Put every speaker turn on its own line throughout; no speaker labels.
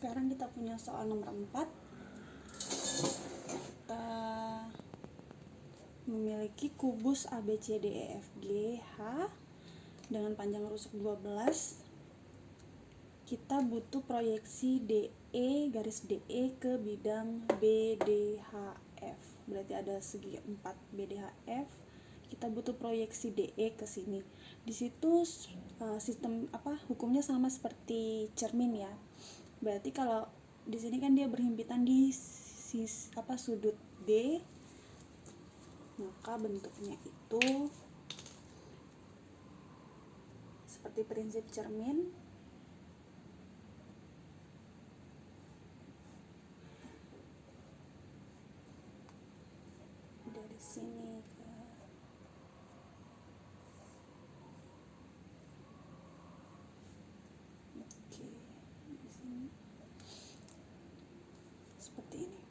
Sekarang kita punya soal nomor 4. Kita memiliki kubus ABCDEFGH dengan panjang rusuk 12. Kita butuh proyeksi DE garis DE ke bidang BDHF. Berarti ada segi 4 BDHF. Kita butuh proyeksi DE ke sini. Di situ sistem hukumnya sama seperti cermin ya. Berarti kalau di sini kan dia berhimpitan di sudut D, maka bentuknya itu seperti prinsip cermin. Dari sini ke di sini seperti ini.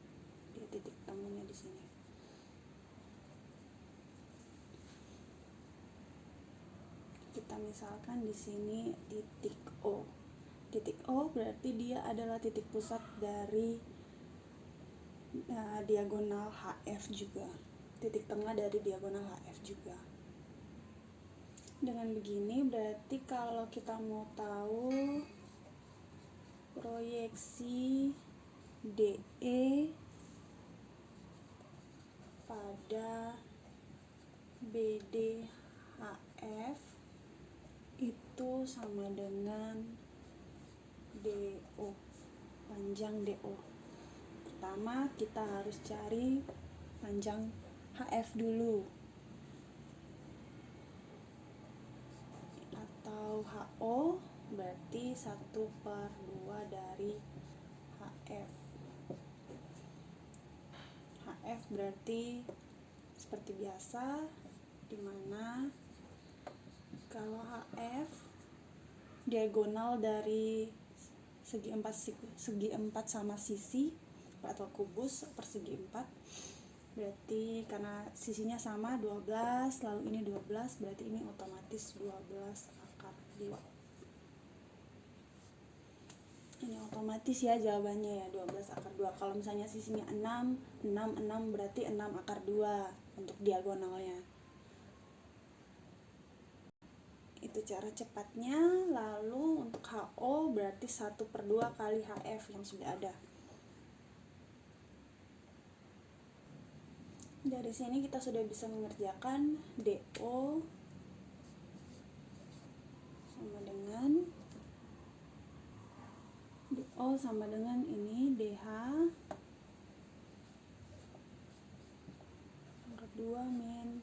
Dia titik temunya di sini. Kita misalkan di sini titik O. Titik O berarti dia adalah titik pusat dari diagonal HF juga. Titik tengah dari diagonal HF juga. Dengan begini berarti kalau kita mau tahu proyeksi DE pada BDHF itu sama dengan DO, panjang DO. Pertama kita harus cari panjang HF dulu, atau HO berarti 1/2 dari HF. HF berarti seperti biasa, dimana kalau HF diagonal dari segi 4 sama sisi atau kubus persegi 4, berarti karena sisinya sama 12, lalu ini 12, berarti ini otomatis 12/2. Ini otomatis ya jawabannya ya, 12/2. Kalau misalnya sisinya 6 berarti 6/2 untuk diagonalnya. Itu cara cepatnya. Lalu untuk HO berarti 1/2 kali HF yang sudah ada. Dari sini kita sudah bisa mengerjakan DO sama dengan ini DH pangkat 2 min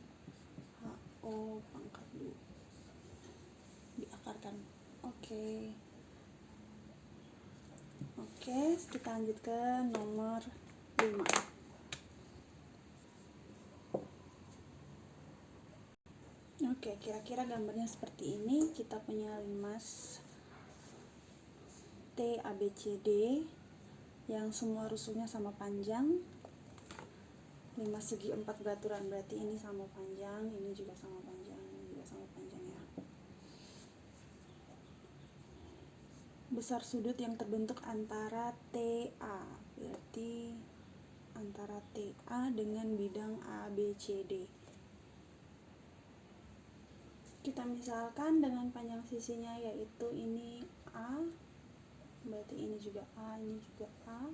HO pangkat 2 diakarkan. Oke, kita lanjut ke nomor 5. Oke, kira-kira gambarnya seperti ini. Kita punya limas T ABCD yang semua rusuknya sama panjang. Limas segi 4 beraturan, berarti ini sama panjang, ini juga sama panjang, ini juga sama panjang ya. Besar sudut yang terbentuk antara TA, berarti antara TA dengan bidang ABCD. Kita misalkan dengan panjang sisinya yaitu ini A, berarti ini juga A, ini juga A.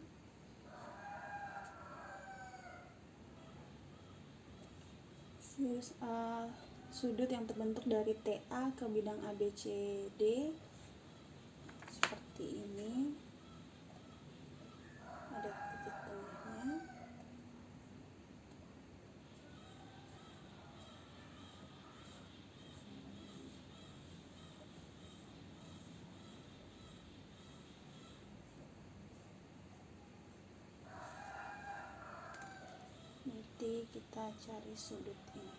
Sudut yang terbentuk dari TA ke bidang ABCD seperti ini. Ada titik tengahnya. Nanti kita cari sudut ini.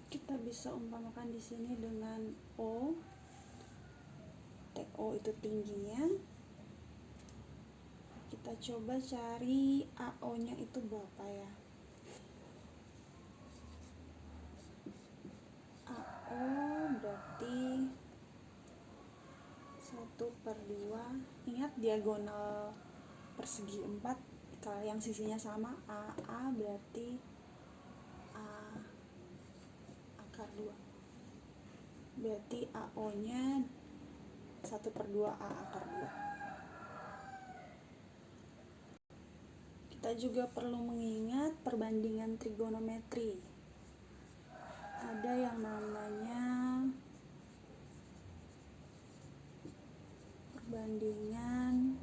Kita bisa umpamakan di sini dengan O. TO itu tingginya. Kita coba cari AO-nya itu berapa ya? AO berarti 1/2. Ingat diagonal persegi 4, kalau yang sisinya sama AA berarti A akar 2. Berarti AO nya 1/2 A akar 2. Kita juga perlu mengingat perbandingan trigonometri. Ada yang namanya perbandingan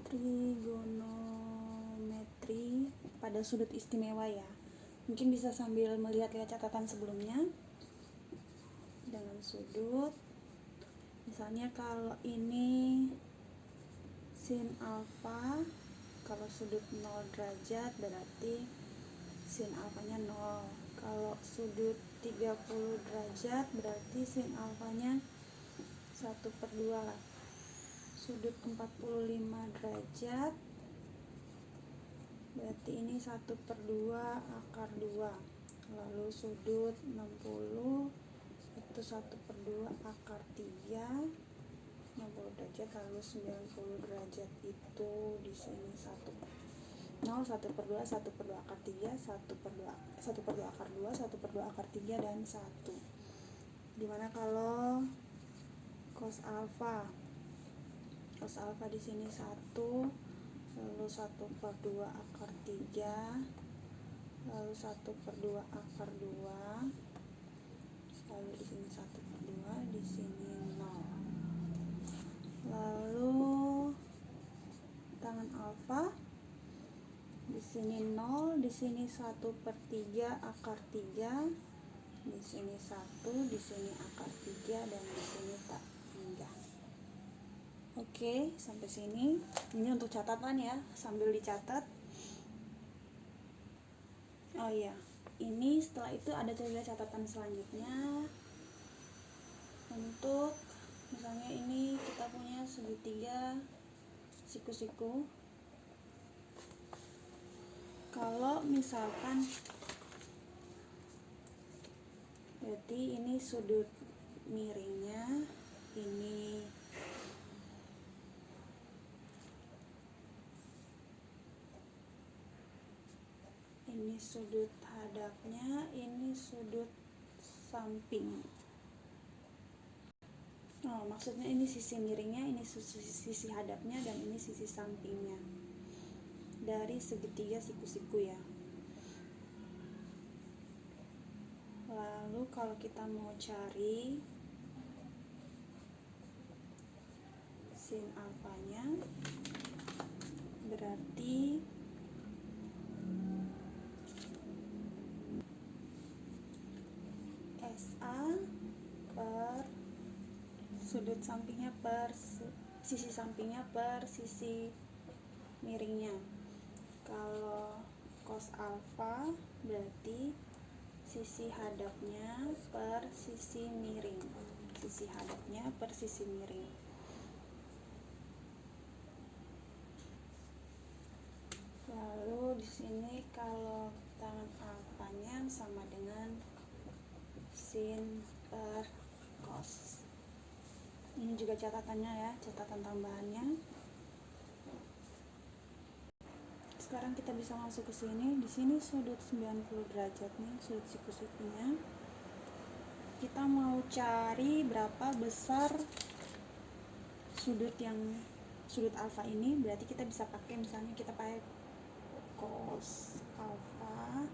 trigonometri pada sudut istimewa ya. Mungkin bisa sambil melihat-lihat catatan sebelumnya dengan sudut. Misalnya kalau ini sin alfa, kalau sudut 0 derajat berarti sin alfanya 0. Kalau sudut 30 derajat berarti sin alfanya 1/2. Sudut 45 derajat berarti ini 1/2 akar 2. Lalu sudut 60 itu 1/2 akar 3. 60 derajat lalu 90 derajat itu di sini 0, 1/2, 1/2 akar 3, 1/2 akar 2, 1/2 akar 3 dan 1. Dimana kalau cos alfa di sini 1, lalu 1/2 akar 3, lalu 1/2 akar 2, lalu di sini 1/2, di sini 0. Lalu tangan alfa di sini 0, di sini 1/3 akar 3, di sini 1, di sini akar 3 dan di sini tak hingga. Oke, sampai sini. Ini untuk catatan ya, sambil dicatat. Oh iya, ini setelah itu ada juga catatan selanjutnya. Untuk misalnya ini kita punya segitiga siku-siku. Kalau misalkan berarti ini sudut miringnya, ini sudut hadapnya, ini sudut samping. Oh, maksudnya ini sisi miringnya, ini sisi hadapnya, dan ini sisi sampingnya dari segitiga siku-siku ya. Lalu kalau kita mau cari sin alfanya, berarti SA per sudut sampingnya per sisi sampingnya per sisi miringnya. Kalau cos alfa berarti sisi hadapnya per sisi miring. Sisi hadapnya per sisi miring. Lalu di sini kalau tangan alfanya sama dengan sin per cos. Ini juga catatannya ya, catatan tambahannya. Sekarang kita bisa masuk ke sini. Di sini sudut 90 derajat nih, sudut siku-sikunya. Kita mau cari berapa besar sudut alfa ini, berarti kita bisa pakai, misalnya kita pakai cos alfa.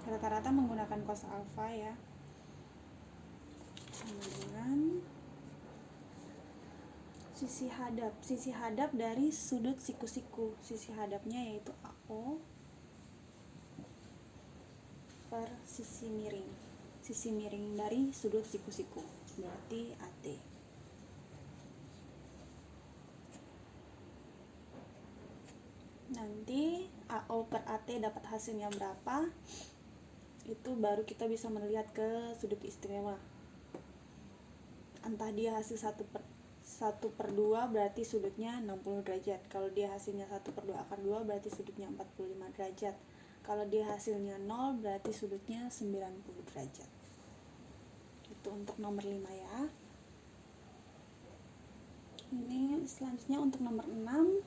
Rata-rata menggunakan cos alfa ya. Kemudian sisi hadap dari sudut siku-siku, sisi hadapnya yaitu AO per sisi miring dari sudut siku-siku berarti AT. Nanti AO per AT dapat hasilnya berapa, itu baru kita bisa melihat ke sudut istimewa. Entah dia hasil 1/2 berarti sudutnya 60 derajat. Kalau dia hasilnya 1/2 akar 2 berarti sudutnya 45 derajat. Kalau dia hasilnya 0 berarti sudutnya 90 derajat. Itu untuk nomor 5 ya. Ini selanjutnya untuk nomor 6,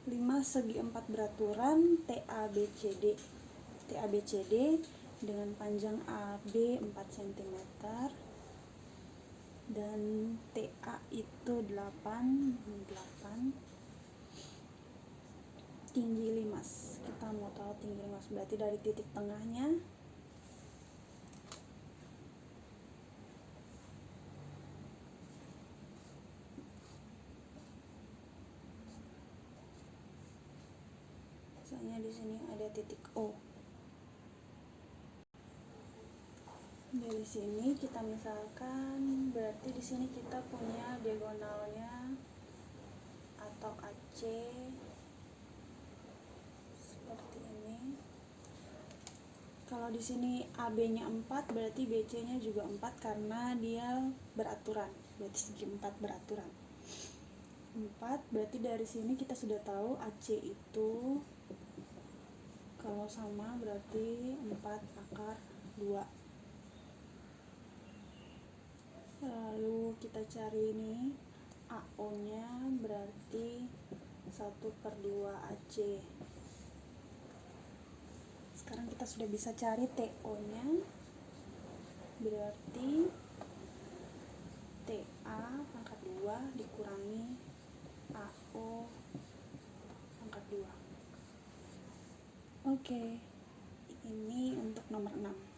5 segi 4 beraturan TABCD dengan panjang AB 4 cm dan TA itu 8, tinggi 5. Kita mau tahu tinggi 5, berarti dari titik tengahnya misalnya di sini ada titik O. Dari sini kita misalkan, berarti di sini kita punya diagonalnya atau AC seperti ini. Kalau di sini AB-nya 4, berarti BC-nya juga 4 karena dia beraturan, berarti segi 4 beraturan. 4, berarti dari sini kita sudah tahu AC itu kalau sama berarti 4 akar 2. Lalu kita cari ini AO nya berarti 1/2 AC. Sekarang kita sudah bisa cari TO nya, berarti TA pangkat 2 dikurangi AO pangkat 2. Oke, ini untuk nomor 6.